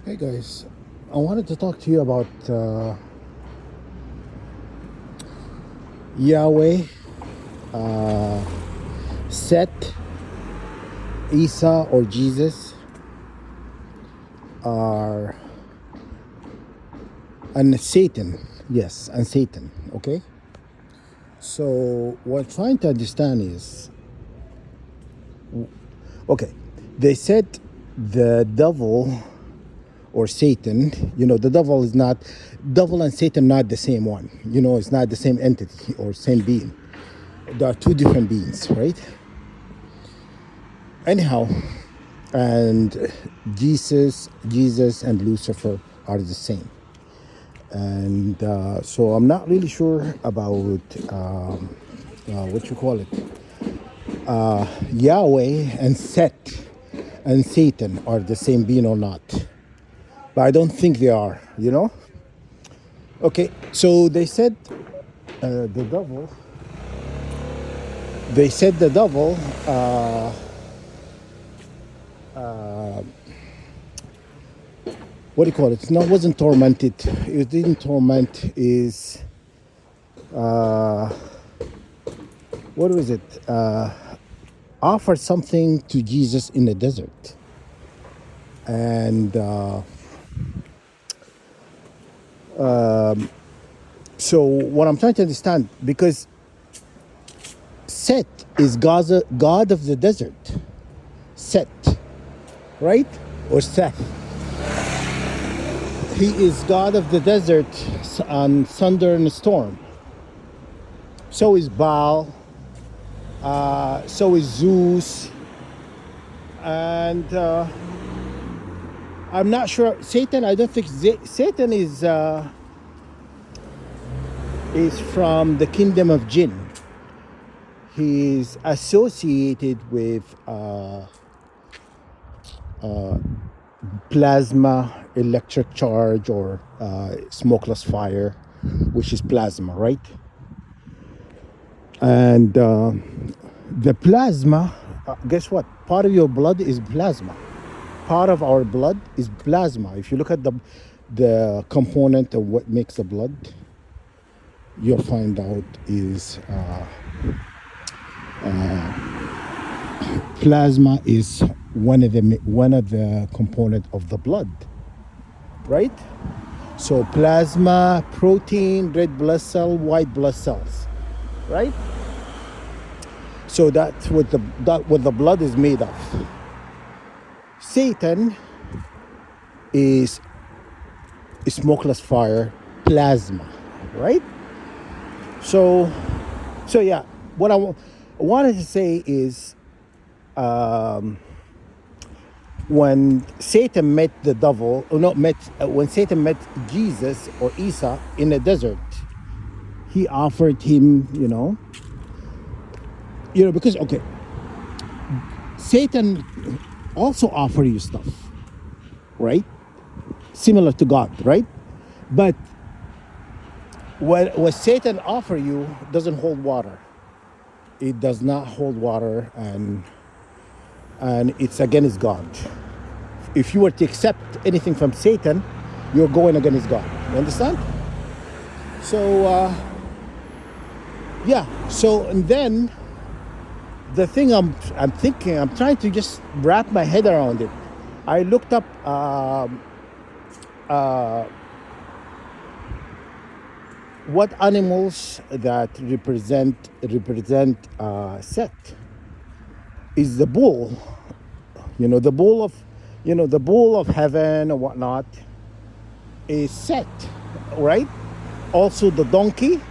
Hey guys, I wanted to talk to you about Yahweh, Seth, Isa, or Jesus, are and Satan. Yes, and Satan. Okay. So what I'm trying to understand is, okay, they said the devil or Satan. The devil and Satan not the same one. It's not the same entity or same being. There are two different beings, right? Anyhow, and Jesus and Lucifer are the same. And so I'm not really sure about what you call it. Yahweh and Seth and Satan are the same being or not. But I don't think they are. Okay, so they said the devil. They said the devil. What do you call it? No, it wasn't tormented. It didn't torment. Is what was it? Offered something to Jesus in the desert, and so what I'm trying to understand, because Seth is God of the desert. Seth, right? Or Seth. He is God of the desert on thunder and storm. So is Baal. So is Zeus. And I'm not sure. Satan, I don't think Satan is from the kingdom of jinn. He's associated with plasma, electric charge, or smokeless fire, which is plasma, right? And the plasma, guess what? Part of your blood is plasma. Part of our blood is plasma. If you look at the component of what makes the blood, you'll find out is plasma is one of the component of the blood, right? So plasma, protein, red blood cell, white blood cells, right? So that's what the blood is made of. Satan is smokeless fire, plasma, right? So yeah, what I wanted to say is, when Satan met the devil, when Satan met Jesus or Isa in the desert, he offered him, because Satan also offer you stuff, right? Similar to God, right? But what Satan offer you doesn't hold water. It does not hold water, and it's against God. If you were to accept anything from Satan, you're going against God. You understand? So yeah. So and then the thing I'm thinking, I'm trying to just wrap my head around it. I looked up what animals that represent Seth. Is the bull. The bull of heaven or whatnot is Seth, right? Also the donkey,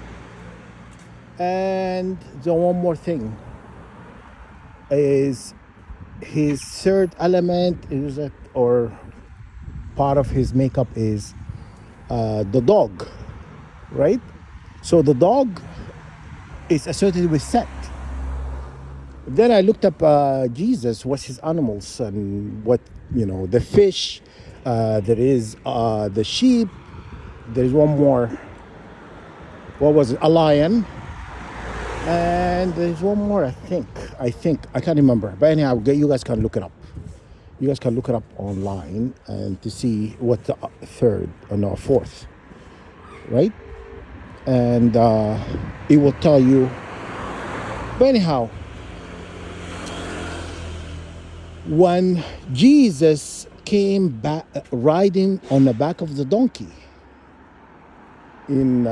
and the one more thing is his third element is or part of his makeup is the dog, right? So the dog is associated with Seth. Then I looked up Jesus, what's his animals, and what, the fish, there is the sheep, there's one more, what was it, a lion, and there's one more, I think, I can't remember, but anyhow, you guys can look it up. You guys can look it up online and to see what the third or no fourth, right? And it will tell you. But anyhow, when Jesus came back riding on the back of the donkey in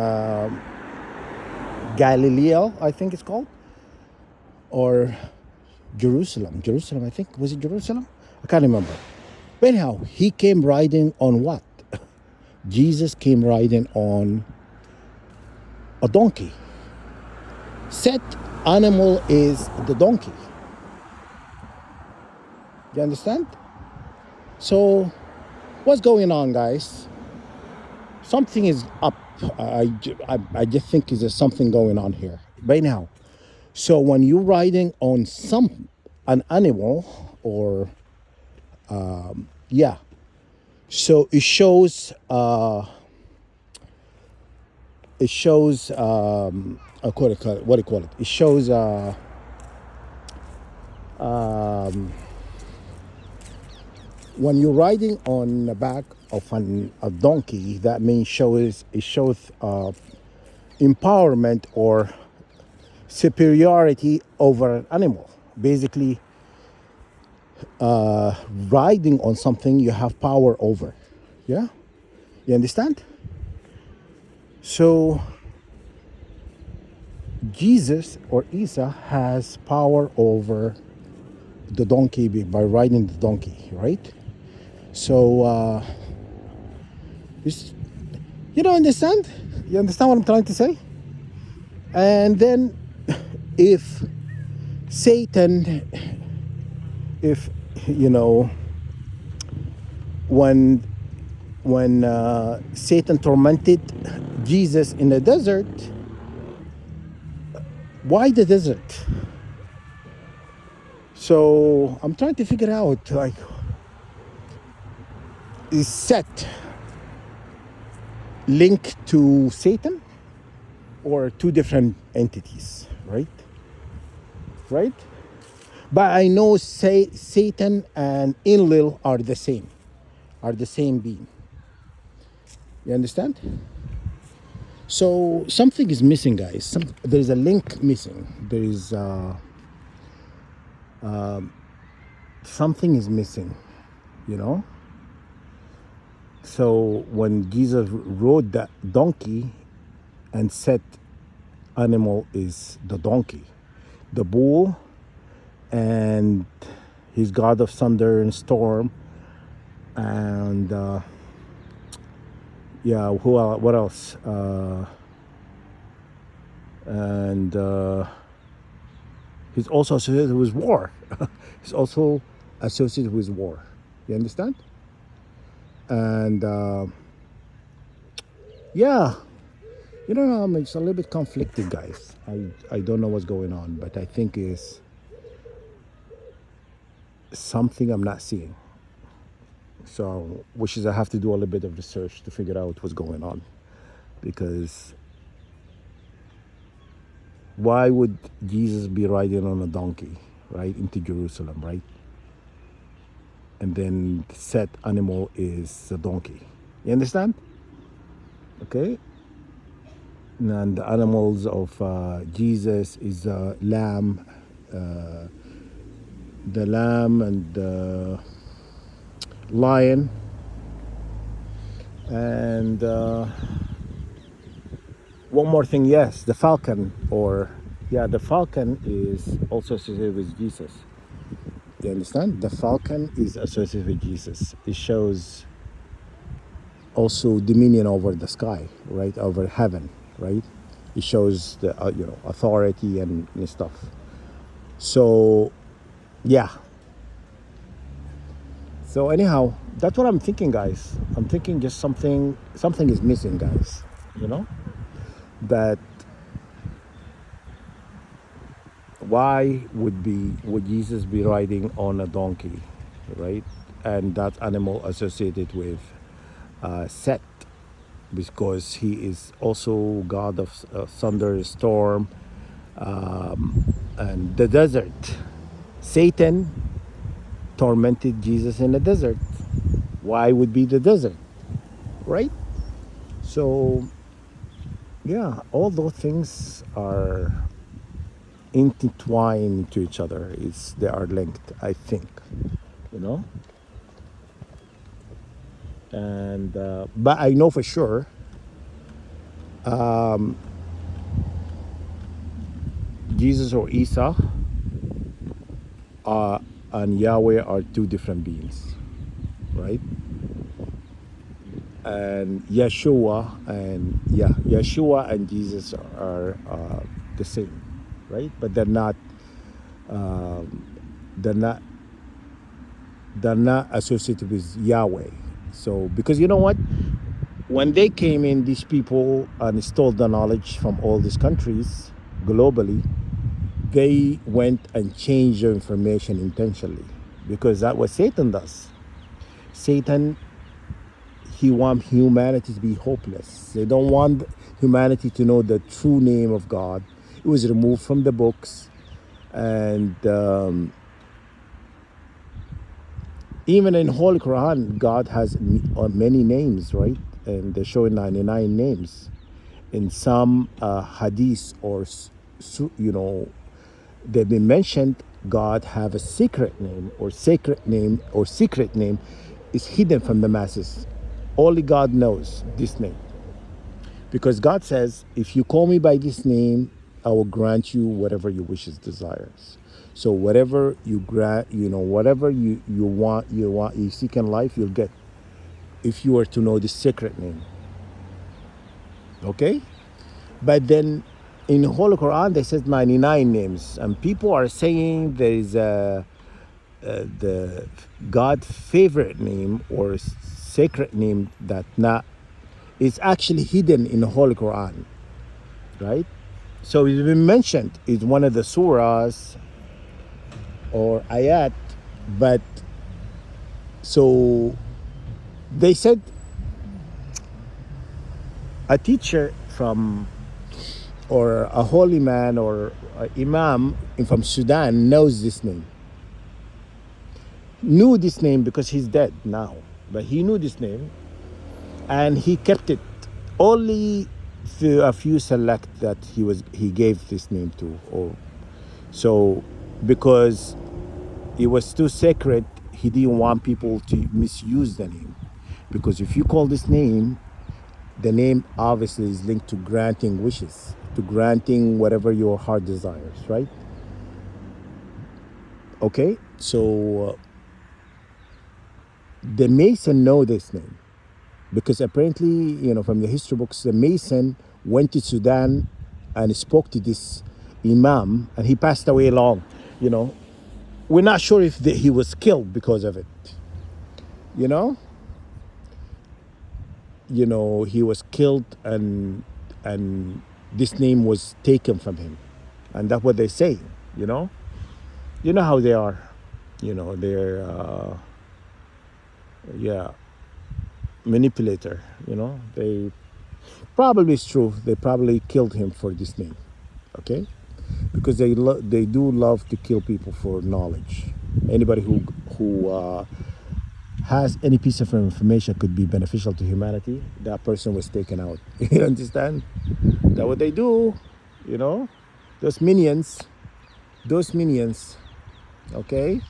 Galilee, I think it's called, or Jerusalem, I think. Was it Jerusalem? I can't remember. But anyhow, he came riding on what? Jesus came riding on a donkey. Set animal is the donkey. You understand? So, what's going on, guys? Something is up. I just think there's something going on here. But anyhow, so when you're riding on an animal, or yeah, so it shows what do you call it? It shows when you're riding on the back of a donkey, that means it shows empowerment or superiority over an animal. Basically, riding on something you have power over. Yeah, you understand? So Jesus or Isa has power over the donkey by riding the donkey, right? So you don't understand? You understand what I'm trying to say? And then if Satan, if you know, when Satan tormented Jesus in the desert, why the desert? So I'm trying to figure out, like, is Seth linked to Satan or two different entities, right? Right? But I know Satan and Enlil are the same being. You understand? So something is missing, guys. There is a link missing. There is something is missing, you know? So when Jesus rode that donkey and said animal is the donkey, the bull, and he's God of thunder and storm, and what else? And he's also associated with war. He's also associated with war. You understand? And yeah, you know, it's a little bit conflicted, guys. I don't know what's going on, but I think it's something I'm not seeing. So, which is I have to do a little bit of research to figure out what's going on. Because why would Jesus be riding on a donkey, right, into Jerusalem, right? And then set animal is a donkey. You understand? Okay? And the animals of Jesus is a lamb, the lamb and the lion, and one more thing, yes, the falcon, the falcon is also associated with Jesus. You understand? The falcon is associated with Jesus. It shows also dominion over the sky, right, over heaven, right? It shows the authority and stuff. So yeah. So anyhow, that's what I'm thinking, guys. I'm thinking just something is missing, guys. You know, that why would Jesus be riding on a donkey, right? And that animal associated with Seth, because he is also God of thunder, storm, and the desert. Satan tormented Jesus in the desert. Why would be the desert, right? So yeah, all those things are intertwined to each other. They are linked, I think, you know. And but I know for sure Jesus or Isa and Yahweh are two different beings, right? And Yeshua and Jesus are the same, right? But they're not they're not associated with Yahweh. So because you know what, when they came in, these people and stole the knowledge from all these countries globally, they went and changed the information intentionally, because that's what Satan does. Satan, he wants humanity to be hopeless. They don't want humanity to know the true name of God. It was removed from the books, and even in Holy Quran, God has many names, right? And they're showing 99 names. In some hadiths or they've been mentioned, God have a secret name or sacred name or secret name is hidden from the masses. Only God knows this name. Because God says, if you call me by this name, I will grant you whatever your wishes, desires. So whatever you grant, whatever you want, you seek in life, you'll get. If you were to know the secret name. Okay? But then in the Holy Quran, they said 99 names. And people are saying there is the God favorite name or sacred name that not is actually hidden in the Holy Quran, right? So it's been mentioned. It's one of the surahs or ayat, but so they said a teacher from or a holy man or a imam from Sudan knows this name. Knew this name because he's dead now, but he knew this name and he kept it. Only a few select that he gave this name to, or so because it was too sacred, he didn't want people to misuse the name. Because if you call this name, the name obviously is linked to granting wishes, to granting whatever your heart desires, right? Okay, so the Mason know this name because apparently, from the history books, the Mason went to Sudan and spoke to this Imam, and he passed away long. We're not sure if he was killed because of it. He was killed, and this name was taken from him, and that's what they say. You know how they are. They're manipulator. They probably it's true. They probably killed him for this name. Okay, because they do love to kill people for knowledge. Anybody who has any piece of information could be beneficial to humanity, that person was taken out. You understand? That's what they do. Those minions. Okay.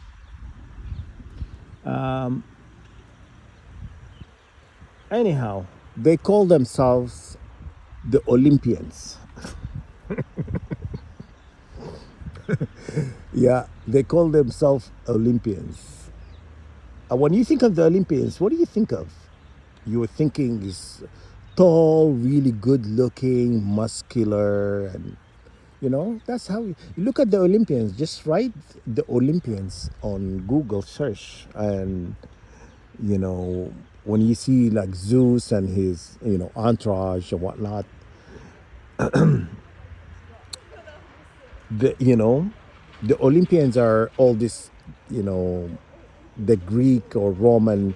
Anyhow, they call themselves the Olympians. Yeah, they call themselves Olympians. When you think of the Olympians, what do you think of? You're thinking is tall, really good looking, muscular, and that's how you look at the Olympians. Just write the Olympians on Google search, and when you see like Zeus and his entourage and whatnot, the Olympians are all this, the Greek or Roman,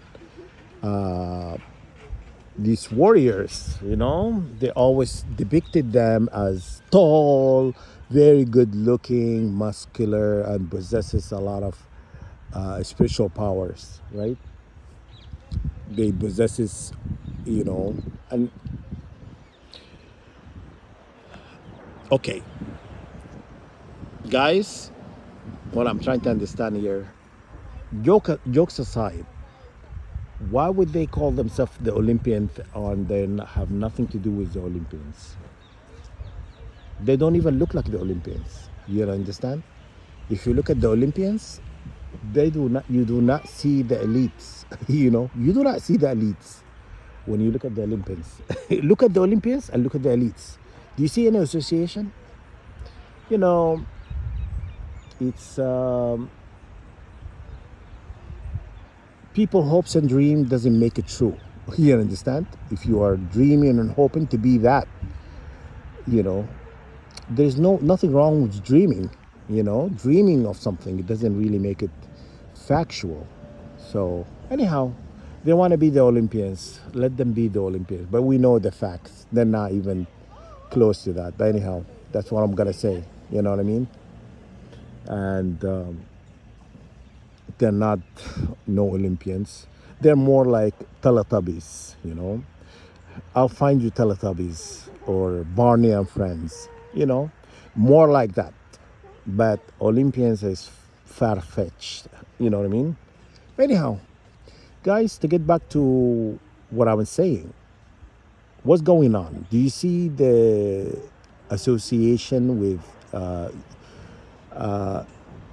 these warriors, they always depicted them as tall, very good looking, muscular, and possesses a lot of spiritual powers, right? They possesses, you know, and okay, guys, what I'm trying to understand here, jokes aside, why would they call themselves the Olympians and then have nothing to do with the Olympians? They don't even look like the Olympians. You understand? If you look at the Olympians, they do not. You do not see the elites. You do not see the elites when you look at the Olympians. Look at the Olympians and look at the elites. Do you see any association? You know, it's people hopes and dream doesn't make it true. You understand? If you are dreaming and hoping to be that, you know, there's nothing wrong with dreaming. Dreaming of something, it doesn't really make it factual. So anyhow, they want to be the Olympians. Let them be the Olympians. But we know the facts. They're not even close to that. But anyhow, that's what I'm gonna say. You know what I mean? And they're not no Olympians. They're more like Teletubbies. I'll find you Teletubbies or Barney and Friends. More like that. But Olympians is far-fetched. You know what I mean? Anyhow, guys, to get back to what I was saying, what's going on? Do you see the association with?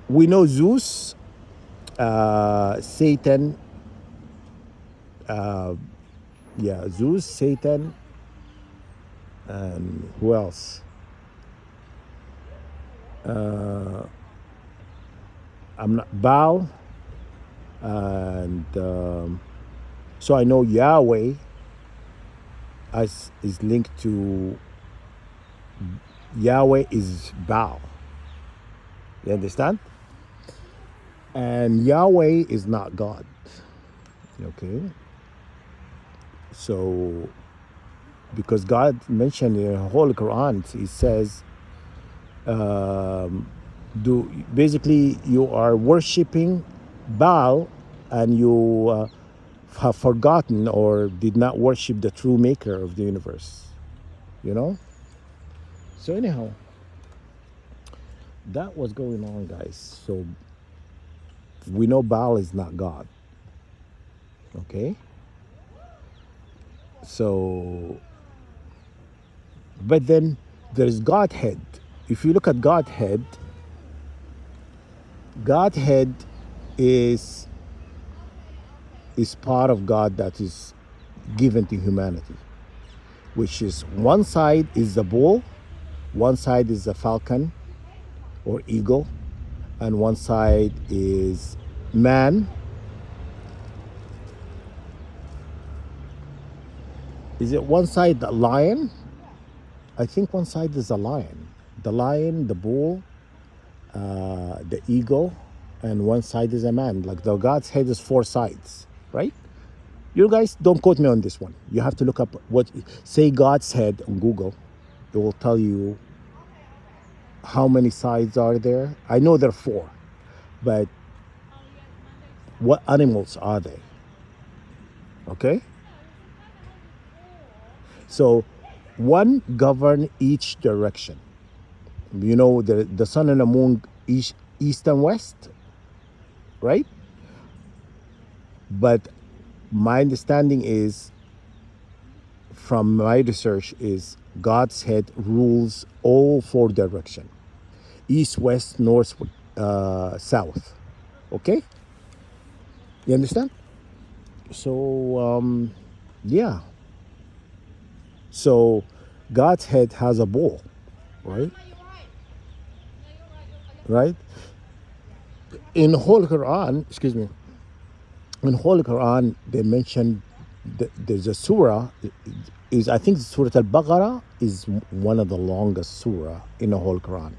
We know Zeus, Satan. Zeus, Satan, and who else? I'm not Baal, and so I know Yahweh is linked to Yahweh is Baal. You understand? And Yahweh is not God. Okay. So, because God mentioned in the Holy Quran, He says, basically you are worshiping Baal, and you have forgotten or did not worship the true Maker of the universe. So anyhow, that was going on, guys. So we know Baal is not God. Okay. So, but then there's Godhead. If you look at Godhead is part of God that is given to humanity, which is one side is the bull, one side is the falcon or eagle, and one side is man. Is it one side the lion? I think one side is the lion. The lion, the bull, the eagle, and one side is a man. Like the God's head is four sides, right? You guys don't quote me on this one. You have to look up say God's head on Google. It will tell you how many sides are there. I know there are four, but what animals are they? Okay? So one govern each direction. The sun and the moon, east and west, right? But my understanding is, from my research, is God's head rules all four directions: east, west, north, south. Okay? You understand? So, yeah. So God's head has a bull, right? Right? In Holy Quran, in Holy Quran, they mentioned there's a surah. I think Surah Al-Baqarah is one of the longest surah in the whole Quran.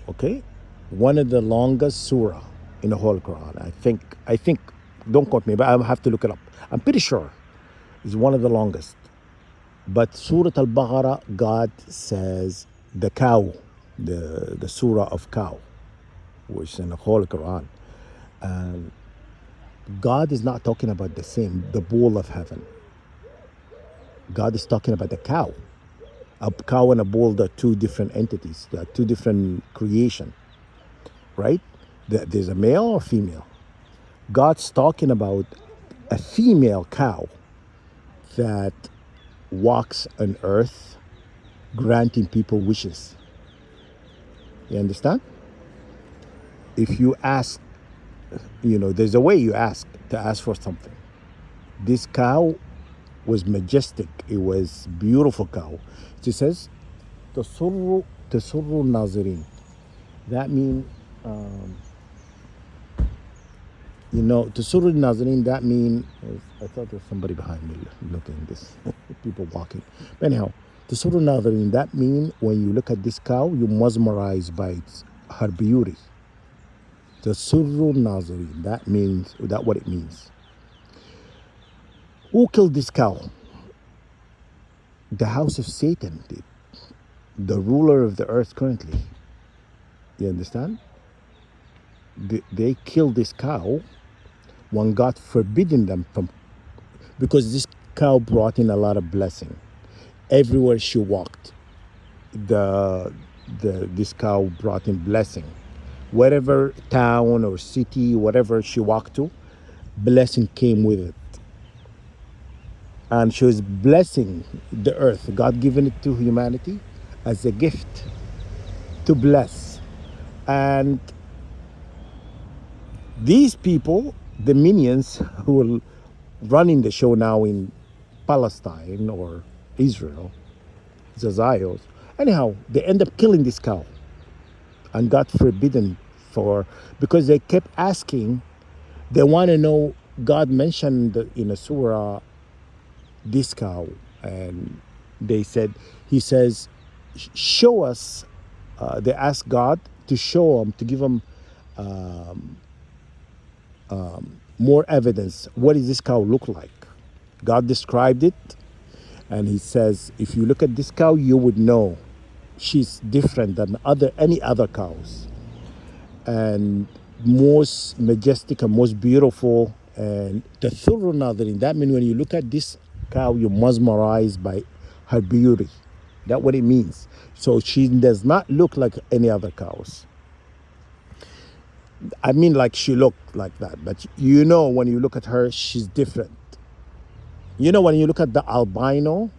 Okay? One of the longest surah in the whole Quran. I think, don't quote me, but I have to look it up. I'm pretty sure it's one of the longest. But Surah Al-Baqarah, God says the cow, the surah of cow, which is in the whole Quran. God is not talking about the bull of heaven. God is talking about the cow. A cow and a bull, they're two different entities. They're two different creation, right? There's a male or female. God's talking about a female cow that walks on earth granting people wishes. You understand? If you ask, there's a way you ask to ask for something. This cow was majestic. It was beautiful cow. It says, "Tasurru nazirin." That means, Tasurru nazirin. That means, I thought there was somebody behind me looking at this. People walking. But anyhow, Tasurru nazirin. That means when you look at this cow, you're mesmerized by her beauty. Tasurru nazirin. That means that what it means. Who killed this cow? The house of Satan did. The ruler of the earth currently. You understand? They killed this cow when God forbidden them from, because this cow brought in a lot of blessing. Everywhere she walked, this cow brought in blessing. Whatever town or city, whatever she walked to, blessing came with it. And she was blessing the earth. God given it to humanity as a gift to bless. And these people, the minions who are running the show now in Palestine or Israel, Zazayos, anyhow, they end up killing this cow and got forbidden because they kept asking, they want to know, God mentioned in a surah, this cow, and he says, show us, they asked God to show them, to give them more evidence. What does this cow look like? God described it, and he says, if you look at this cow, you would know she's different than any other cows, and most majestic and most beautiful. And the thurru nadirin, that means when you look at this cow, you're mesmerized by her beauty. That's what it means. So she does not look like any other cows. I mean, like she looked like that, but when you look at her, she's different. When you look at the albino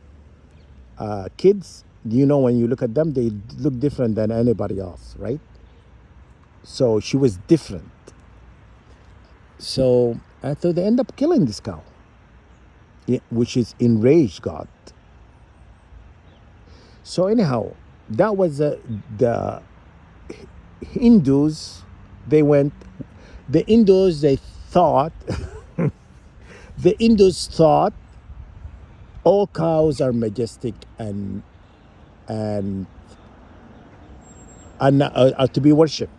kids, when you look at them, they look different than anybody else, right? So she was different. So they end up killing this cow, which is enraged God. So anyhow, that was the Hindus. They thought all cows are majestic and are to be worshipped.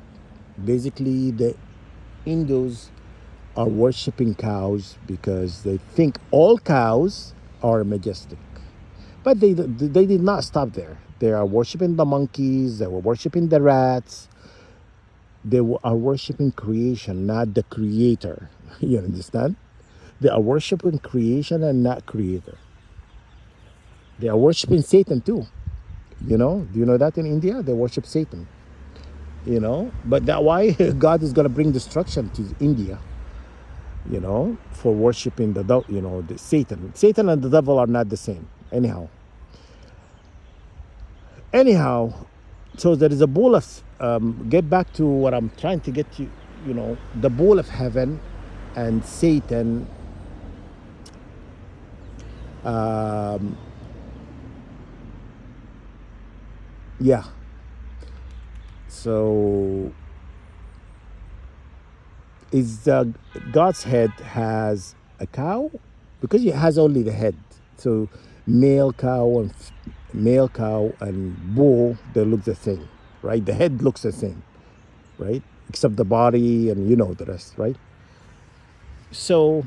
Basically, the Hindus are worshiping cows because they think all cows are majestic. But they did not stop there. They are worshiping the monkeys. They were worshiping the rats. They are worshiping creation, not the creator. You understand? They are worshiping creation and not creator. They are worshiping Satan too. Do you know that in India? They worship Satan. But that's why God is going to bring destruction to India, for worshiping the Satan. Satan and the devil are not the same. Anyhow, so there is a bull of, get back to what I'm trying to get to, the bull of heaven and Satan. Yeah. So is God's head has a cow, because it has only the head. So male cow and bull, they look the same, right? The head looks the same, right? Except the body and the rest, right? So,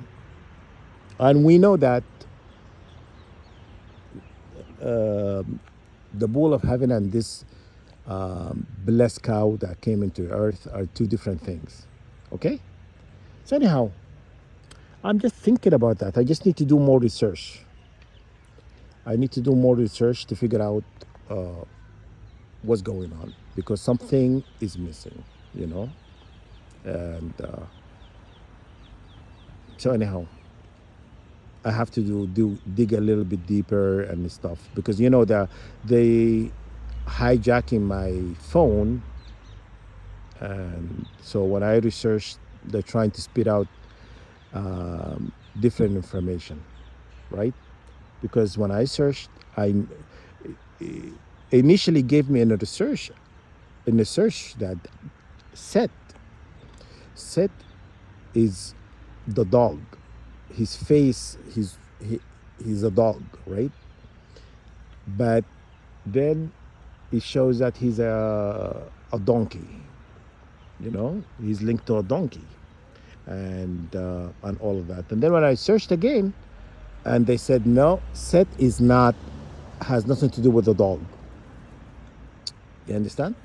and we know that the bull of heaven and this blessed cow that came into earth are two different things, okay? So anyhow, I'm just thinking about that. I just need to do more research. I need to do more research to figure out what's going on, because something is missing, you know. And so anyhow, I have to dig a little bit deeper and stuff, because you know they hijacking my phone, and so when I research, they're trying to spit out different information, right? Because when I searched, I initially gave me in the search that Seth Seth is the dog. His face, he's a dog, right? But then it shows that he's a donkey. You know, he's linked to a donkey, and all of that. And then when I searched again, and they said no, Seth is not, has nothing to do with the dog. You understand?